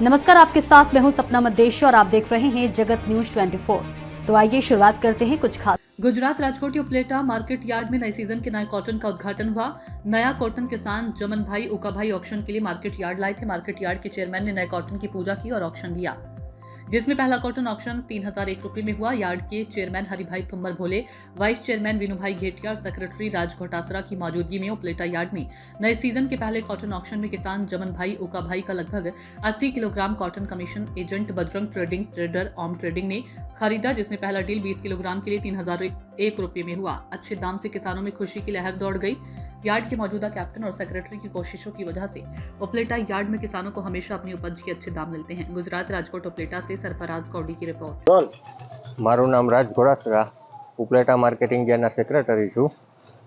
नमस्कार, आपके साथ मैं हूं सपना मदेशी और आप देख रहे हैं जगत न्यूज 24। तो आइए शुरुआत करते हैं कुछ खास। गुजरात राजकोट उपलेटा मार्केट यार्ड में नए सीजन के नए कॉटन का उद्घाटन हुआ। नया कॉटन किसान जमन भाई उका भाई ऑक्शन के लिए मार्केट यार्ड लाए थे। मार्केट यार्ड के चेयरमैन ने नए कॉटन की पूजा की और ऑक्शन लिया, जिसमें पहला कॉटन ऑक्शन 3001 रुपये में हुआ। यार्ड के चेयरमैन हरिभाई तुम्बर भोले, वाइस चेयरमैन विनुभाई घेटिया और सेक्रेटरी राज घोटासरा की मौजूदगी में उपलेटा यार्ड में नए सीजन के पहले कॉटन ऑक्शन में किसान जमन भाई उका भाई का लगभग 80 kilogram cotton commission agent Bajrang trading trader Om trading ने खरीदा, जिसमें पहला डील 20 किलोग्राम के लिए 3001 रुपये में हुआ। अच्छे दाम से किसानों में खुशी की लहर दौड़ गई। यार्ड के मौजूदा कैप्टन और सेक्रेटरी की कोशिशों की वजह से उपलेटा यार्ड में किसानों को हमेशा अपनी उपज के अच्छे दाम मिलते हैं। गुजरात राजकोट उपलेटा से सरफराज कौड़ी की रिपोर्ट। मारू नाम राज घोड़ासरा, उपलेटा मार्केटिंग यार्डना सेक्रेटरी छूँ।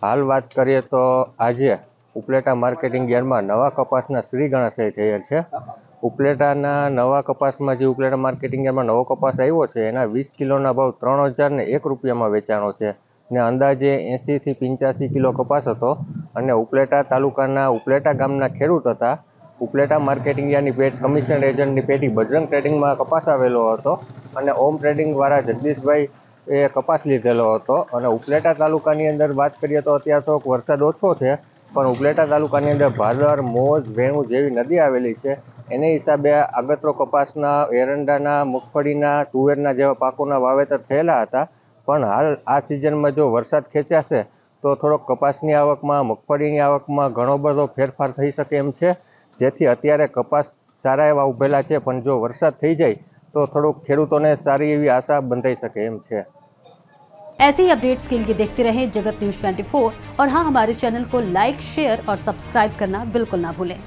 हाल बात करिए तो आजे उपलेटा मार्केटिंग यार्डमां नवा कपासना श्री गणाशय तैयार है। उपलेटाना नवा कपासमां जे उपलेटा मार्केटिंग यार्डमां नवो कपास आव्यो छे एना 20 किलोना भाव 3001 रुपयामां वेचाणो छे ने अंदाजे 80 થી 85 किलो कपास हतो અને ઉપલેટા તાલુકાના ઉપલેટા ગામના ખેડૂત હતા। ઉપલેટા માર્કેટિંગ યાર્ડની પેટ કમિશન એજન્ટની પેટી બજરંગ ટ્રેડિંગમાં કપાસ આવેલો હતો અને ઓમ ટ્રેડિંગ દ્વારા જગદીશભાઈ એ કપાસ લીધેલો હતો અને ઉપલેટા તાલુકાની અંદર વાત કરીએ તો અત્યારે તો વરસાદ ઓછો છે, પણ ઉપલેટા તાલુકાની અંદર ભાદર, મોજ, વેણુ જેવી નદી આવેલી છે। એને હિસાબે આગતરો કપાસના, એરંડાના, મગફળીના, તુવેરના જેવા પાકોના વાવેતર થયેલા હતા। પણ હાલ આ સિઝનમાં જો વરસાદ ખેંચાશે તો થોડોક કપાસની આવકમાં, મગફળીની આવકમાં ઘણો બધો ફેરફાર થઈ શકે એમ છે, જેથી અત્યારે કપાસ સારા એવા ઉભેલા છે। પણ જો વરસાદ થઈ જાય તો થોડુંક ખેડૂતોને સારી એવી આશા બંધાઈ શકે એમ છે। ऐसे ही अपडेट्स के लिए देखते रहें जगत न्यूज 24 और हाँ, हमारे चैनल को लाइक, शेयर और सब्सक्राइब करना बिल्कुल ना भूलें।